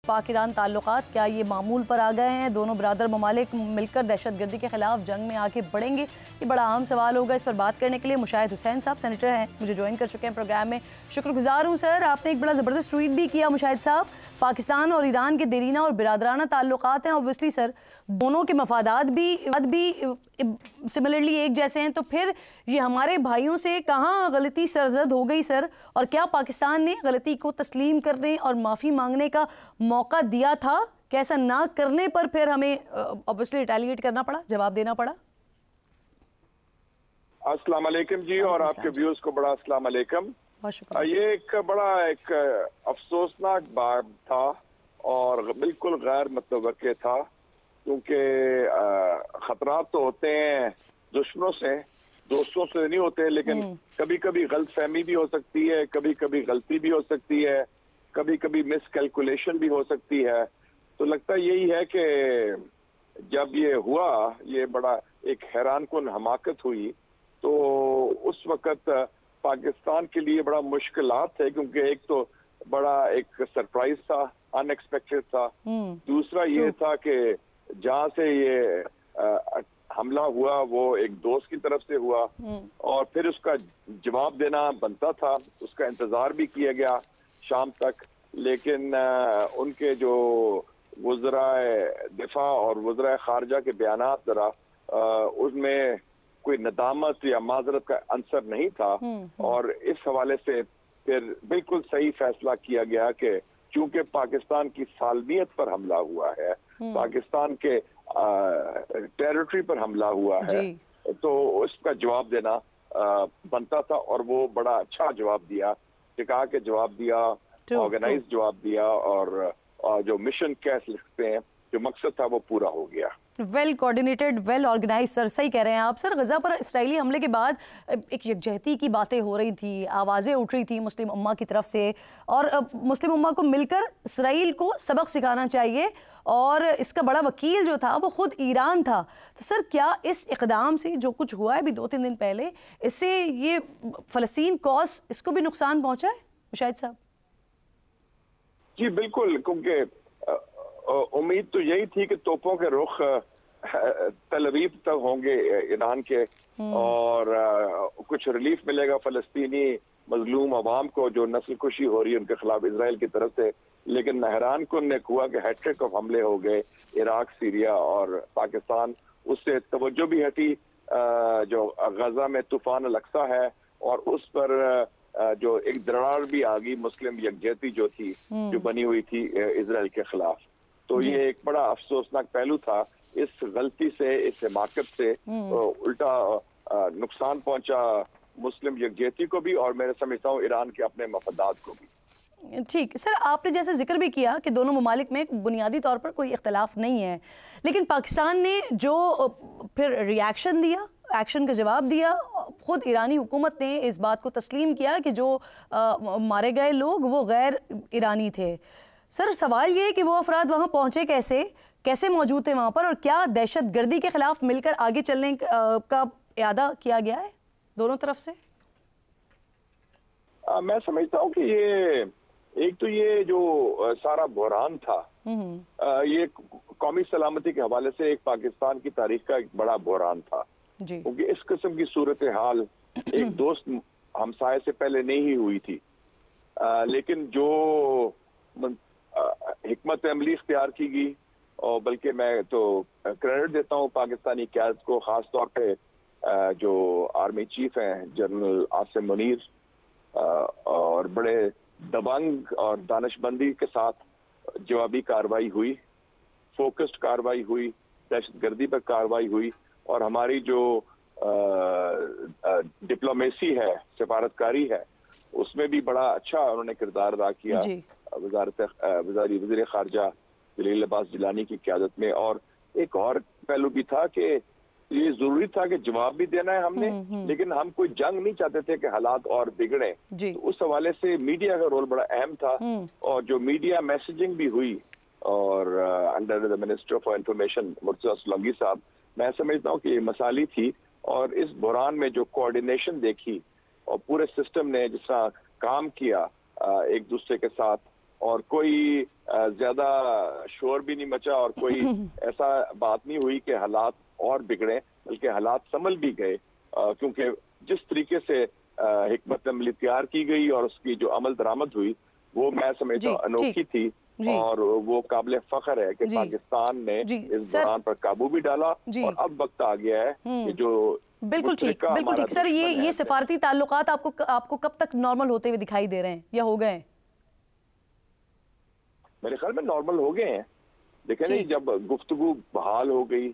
پاک ایران تعلقات کیا یہ معمول پر آ گئے ہیں؟ دونوں برادر ممالک مل کر دہشت گردی کے خلاف جنگ میں آگے بڑھیں گے؟ یہ بڑا اہم سوال ہوگا۔ اس پر بات کرنے کے لیے مشاہد حسین صاحب سینیٹر ہیں، مجھے جوائن کر چکے ہیں پروگرام میں۔ شکر گزار ہوں سر، آپ نے ایک بڑا زبردست ٹویٹ بھی کیا مشاہد صاحب۔ پاکستان اور ایران کے دیرینہ اور برادرانہ تعلقات ہیں، اوبویسلی سر دونوں کے مفادات بھی سملرلی ایک جیسے ہیں، تو پھر یہ ہمارے بھائیوں سے کہاں غلطی سرزد ہو گئی سر؟ اور کیا پاکستان نے غلطی کو تسلیم کرنے اور معافی مانگنے کا موقع دیا تھا؟ کیسا نہ کرنے پر پھر ہمیں اوبویسلی ریٹیلیٹ کرنا پڑا، جواب دینا پڑا؟ السلام علیکم جی، اور آپ کے ویوز کو بڑا السلام علیکم۔ یہ ایک بڑا افسوسناک بات تھا اور بالکل غیر متوقع تھا، کیونکہ خطرات تو ہوتے ہیں دشمنوں سے، دوستوں سے نہیں ہوتے، لیکن کبھی کبھی غلط فہمی بھی ہو سکتی ہے، کبھی کبھی غلطی بھی ہو سکتی ہے، کبھی کبھی مس کیلکولیشن بھی ہو سکتی ہے۔ تو لگتا یہی ہے کہ جب یہ ہوا، یہ بڑا ایک حیران کن حماقت ہوئی، تو اس وقت پاکستان کے لیے بڑا مشکلات تھے، کیونکہ ایک تو بڑا ایک سرپرائز تھا، ان ایکسپیکٹڈ تھا۔ دوسرا یہ تھا کہ جہاں سے یہ حملہ ہوا وہ ایک دوست کی طرف سے ہوا، اور پھر اس کا جواب دینا بنتا تھا، اس کا انتظار بھی کیا گیا شام تک، لیکن ان کے جو وزرائے دفاع اور وزرائے خارجہ کے بیانات ذرا ان میں کوئی ندامت یا معذرت کا عنصر نہیں تھا، اور اس حوالے سے پھر بالکل صحیح فیصلہ کیا گیا کہ چونکہ پاکستان کی سالمیت پر حملہ ہوا ہے، پاکستان کے ٹیریٹری پر حملہ ہوا ہے، تو اس کا جواب دینا بنتا تھا، اور وہ بڑا اچھا جواب دیا، ٹکا کے جواب دیا، آرگنائز جواب دیا، اور جو مشن کہہ سکتے ہیں، جو مقصد تھا وہ پورا ہو گیا۔ ویل کوارڈینیٹڈ، ویل آرگنائز سر، صحیح کہہ رہے ہیں آپ۔ سر غزہ پر اسرائیلی حملے کے بعد ایک یکجہتی کی باتیں ہو رہی تھی، آوازیں اٹھ رہی تھی مسلم امہ کی طرف سے، اور مسلم امہ کو مل کر اسرائیل کو سبق سکھانا چاہیے، اور اس کا بڑا وکیل جو تھا وہ خود ایران تھا۔ تو سر کیا اس اقدام سے جو کچھ ہوا ہے ابھی 2-3 دن پہلے، اس سے یہ فلسطین کاز اس کو بھی نقصان پہنچا ہے مشاہد صاحب؟ جی بالکل، کیونکہ امید تو یہی تھی کہ توپوں کے رخ تل ابیب تک ہوں گے ایران کے، اور کچھ ریلیف ملے گا فلسطینی مظلوم عوام کو جو نسل کشی ہو رہی ہے ان کے خلاف اسرائیل کی طرف سے، لیکن حیران کن ایک ہوا کہ ہیٹرک آف حملے ہو گئے عراق، سیریا اور پاکستان۔ اس سے توجہ بھی ہٹی جو غزہ میں طوفان الاقصی ہے، اور اس پر جو ایک دراڑ بھی آ گئی مسلم یکجہتی جو تھی، جو بنی ہوئی تھی اسرائیل کے خلاف۔ تو یہ ایک بڑا افسوسناک پہلو تھا، اس غلطی سے، اس حماقت سے الٹا نقصان پہنچا مسلم یکجہتی کو بھی، اور میں سمجھتا ہوں ایران کے اپنے مفادات کو بھی۔ ٹھیک سر، آپ نے جیسے ذکر بھی کیا کہ دونوں ممالک میں بنیادی طور پر کوئی اختلاف نہیں ہے، لیکن پاکستان نے جو پھر ری ایکشن دیا، ایکشن کا جواب دیا، خود ایرانی حکومت نے اس بات کو تسلیم کیا کہ جو مارے گئے لوگ وہ غیر ایرانی تھے۔ سر سوال یہ ہے کہ وہ افراد وہاں پہنچے کیسے موجود تھے وہاں پر، اور کیا دہشت گردی کے خلاف مل کر آگے چلنے کا اعادہ کیا گیا ہے دونوں طرف سے؟ میں سمجھتا ہوں کہ یہ ایک تو یہ جو سارا بحران تھا، یہ قومی سلامتی کے حوالے سے ایک پاکستان کی تاریخ کا ایک بڑا بحران تھا، کیونکہ اس قسم کی صورتحال ایک دوست ہمسائے سے پہلے نہیں ہی ہوئی تھی، لیکن جو حکمت عملی اختیار کی گئی، اور بلکہ میں تو کریڈٹ دیتا ہوں پاکستانی قیادت کو، خاص طور پہ جو آرمی چیف ہیں جنرل عاصم منیر، اور بڑے دبنگ اور دانش مندی کے ساتھ جوابی کارروائی ہوئی، فوکسڈ کارروائی ہوئی، دہشت گردی پر کارروائی ہوئی، اور ہماری جو ڈپلومیسی ہے، سفارتکاری ہے، اس میں بھی بڑا اچھا انہوں نے کردار ادا کیا وزیر خارجہ جلیل عباس جیلانی کی قیادت میں۔ اور ایک اور پہلو بھی تھا کہ یہ ضروری تھا کہ جواب بھی دینا ہے ہم نے، لیکن ہم کوئی جنگ نہیں چاہتے تھے کہ حالات اور بگڑیں، تو اس حوالے سے میڈیا کا رول بڑا اہم تھا، اور جو میڈیا میسیجنگ بھی ہوئی، اور under the minister for information Murtaza Solangi صاحب، میں سمجھتا ہوں کہ یہ مثالی تھی، اور اس بحران میں جو کوارڈینیشن دیکھی اور پورے سسٹم نے جس طرح کام کیا ایک دوسرے کے ساتھ، اور کوئی زیادہ شور بھی نہیں مچا اور کوئی ایسا بات نہیں ہوئی کہ حالات اور بگڑے، بلکہ حالات سنبھل بھی گئے، کیونکہ جس طریقے سے حکمت عملی تیار کی گئی اور اس کی جو عمل درآمد ہوئی وہ میں سمجھتا ہوں انوکھی تھی، اور وہ قابل فخر ہے کہ پاکستان نے اس بحران پر قابو بھی ڈالا، اور اب وقت آ گیا ہے کہ جو بالکل ٹھیک سر، یہ سفارتی تعلقات آپ کو کب تک نارمل ہوتے ہوئے دکھائی دے رہے ہیں یا ہو گئے ہیں؟ میرے خیال میں نارمل ہو گئے ہیں. دیکھیں نہیں، جب گفتگو بحال ہو گئی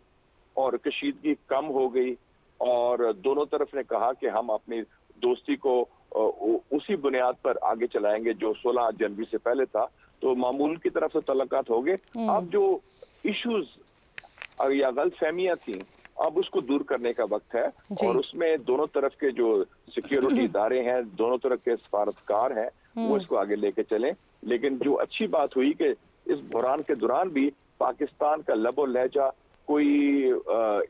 اور کشیدگی کم ہو گئی اور دونوں طرف نے کہا کہ ہم اپنی دوستی کو اسی بنیاد پر آگے چلائیں گے جو 16 جنوری سے پہلے تھا، تو معمول کی طرف سے تعلقات ہو گئے. اب جو ایشوز یا غلط فہمیاں تھیں اب اس کو دور کرنے کا وقت ہے، اور اس میں دونوں طرف کے جو سیکیورٹی ادارے ہیں، دونوں طرف کے سفارتکار ہیں، وہ اس کو آگے لے کے چلیں. لیکن جو اچھی بات ہوئی کہ اس بحران کے دوران بھی پاکستان کا لب و لہجہ کوئی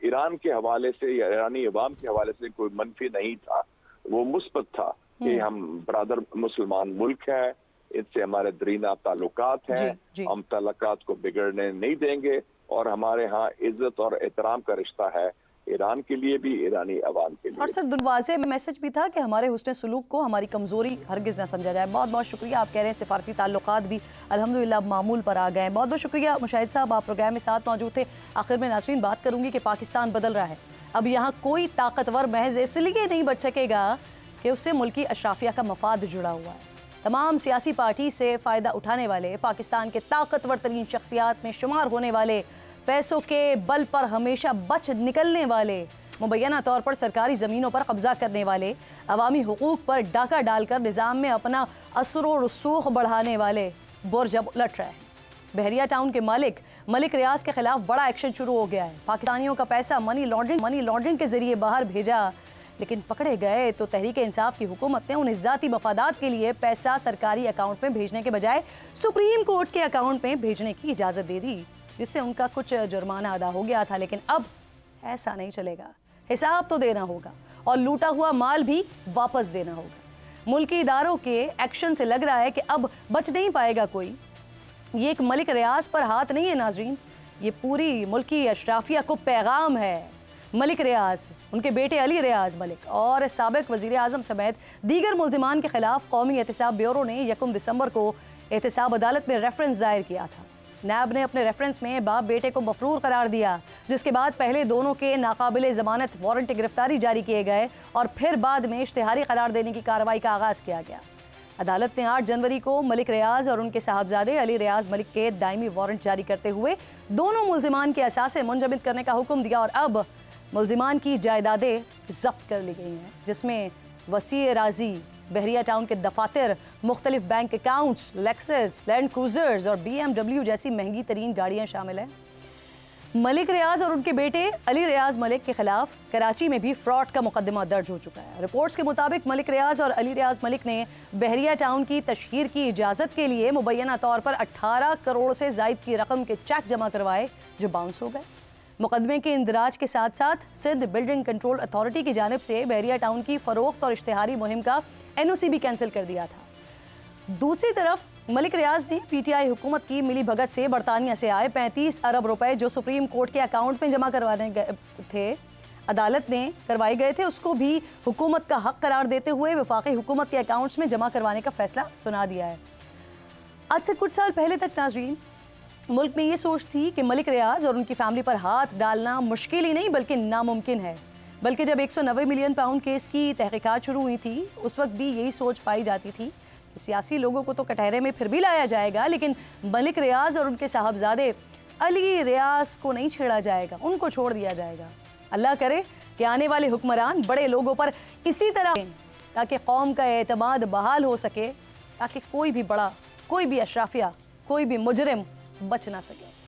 ایران کے حوالے سے یا ایرانی عوام کے حوالے سے کوئی منفی نہیں تھا، وہ مثبت تھا کہ ہم برادر مسلمان ملک ہیں، ان سے ہمارے درینہ تعلقات ہیں، ہم تعلقات کو بگڑنے نہیں دیں گے، اور ہمارے ہاں عزت اور احترام کا رشتہ ہے ایران کے لیے بھی، ایرانی عوام کے لیے. اور سر واضح میسج بھی تھا کہ ہمارے حسن سلوک کو ہماری کمزوری ہرگز نہ سمجھا جائے. بہت بہت شکریہ. آپ کہہ رہے ہیں سفارتی تعلقات بھی الحمدللہ معمول پر آ گئے ہیں. بہت بہت شکریہ مشاہد صاحب، آپ پروگرام میں ساتھ موجود تھے. آخر میں ناظرین بات کروں گی کہ پاکستان بدل رہا ہے. اب یہاں کوئی طاقتور محض اس لیے نہیں بچ سکے گا کہ اس سے ملکی اشرافیہ کا مفاد جڑا ہوا ہے. تمام سیاسی پارٹی سے فائدہ اٹھانے والے، پاکستان کے طاقتور ترین شخصیات میں شمار ہونے والے، پیسوں کے بل پر ہمیشہ بچ نکلنے والے، مبینہ طور پر سرکاری زمینوں پر قبضہ کرنے والے، عوامی حقوق پر ڈاکہ ڈال کر نظام میں اپنا اثر و رسوخ بڑھانے والے برج اب الٹ رہے ہیں. بحریہ ٹاؤن کے ملک ریاض کے خلاف بڑا ایکشن شروع ہو گیا ہے. پاکستانیوں کا پیسہ منی لانڈرنگ کے ذریعے باہر بھیجا، لیکن پکڑے گئے تو تحریک انصاف کی حکومت نے انہیں ذاتی مفادات کے لیے پیسہ سرکاری اکاؤنٹ میں بھیجنے کے بجائے سپریم کورٹ کے اکاؤنٹ میں بھیجنے کی اجازت دے دی، جس سے ان کا کچھ جرمانہ ادا ہو گیا تھا. لیکن اب ایسا نہیں چلے گا. حساب تو دینا ہوگا اور لوٹا ہوا مال بھی واپس دینا ہوگا. ملکی اداروں کے ایکشن سے لگ رہا ہے کہ اب بچ نہیں پائے گا کوئی. یہ ایک ملک ریاض پر ہاتھ نہیں ہے ناظرین، یہ پوری ملکی اشرافیہ کو پیغام ہے. ملک ریاض، ان کے بیٹے علی ریاض ملک اور سابق وزیر اعظم سمیت دیگر ملزمان کے خلاف قومی احتساب بیورو نے 1 دسمبر کو احتساب عدالت میں ریفرنس دائر کیا تھا. نیب نے اپنے ریفرنس میں باپ بیٹے کو مفرور قرار دیا، جس کے بعد پہلے دونوں کے ناقابل ضمانت وارنٹ گرفتاری جاری کیے گئے اور پھر بعد میں اشتہاری قرار دینے کی کارروائی کا آغاز کیا گیا. عدالت نے 8 جنوری کو ملک ریاض اور ان کے صاحبزادے علی ریاض ملک کے دائمی وارنٹ جاری کرتے ہوئے دونوں ملزمان کے اثاثے منجمد کرنے کا حکم دیا، اور اب ملزمان کی جائیدادیں ضبط کر لی گئی ہیں، جس میں وسیع اراضی، بحریہ ٹاؤن کے دفاتر، مختلف bank accounts, Lexus, Land Cruisers اور BMW جیسی مہنگی ترین گاڑیاں شامل ہیں. ملک ریاض اور ان کے بیٹے علی ریاض ملک کے خلاف کراچی میں بھی فراڈ کا مقدمہ درج ہو چکا ہے. رپورٹس کے مطابق ملک ریاض اور علی ریاض ملک نے بحریہ ٹاؤن کی تشہیر کی اجازت کے لیے مبینہ طور پر 18 کروڑ سے زائد کی رقم کے چیک جمع کروائے، جو باؤنس ہو گئے. مقدمے کے اندراج کے ساتھ ساتھ سندھ بلڈنگ کنٹرول اتھارٹی کی جانب سے بحریہ ٹاؤن کی فروخت اور اشتہاری مہم کا NOC بھی کینسل کر دیا تھا. دوسری طرف ملک ریاض نے PTI حکومت کی ملی بھگت سے برطانیہ سے آئے 35 ارب روپے جو سپریم کورٹ کے اکاؤنٹ میں جمع کروانے تھے، عدالت نے کروائی گئے تھے، اس کو بھی حکومت کا حق قرار دیتے ہوئے وفاقی حکومت کے اکاؤنٹس میں جمع کروانے کا فیصلہ سنا دیا ہے. آج سے کچھ سال پہلے تک ناظرین ملک میں یہ سوچ تھی کہ ملک ریاض اور ان کی فیملی پر ہاتھ ڈالنا مشکل ہی نہیں بلکہ ناممکن ہے. بلکہ جب 190 ملین پاؤنڈ کیس کی تحقیقات شروع ہوئی تھی، اس وقت بھی یہی سوچ پائی جاتی تھی کہ سیاسی لوگوں کو تو کٹہرے میں پھر بھی لایا جائے گا، لیکن ملک ریاض اور ان کے صاحبزادے علی ریاض کو نہیں چھیڑا جائے گا، ان کو چھوڑ دیا جائے گا. اللہ کرے کہ آنے والے حکمران بڑے لوگوں پر اسی طرح تاکہ قوم کا اعتماد بحال ہو سکے، تاکہ کوئی بھی بڑا، کوئی بھی اشرافیہ، کوئی بھی مجرم بچ نہ سکے.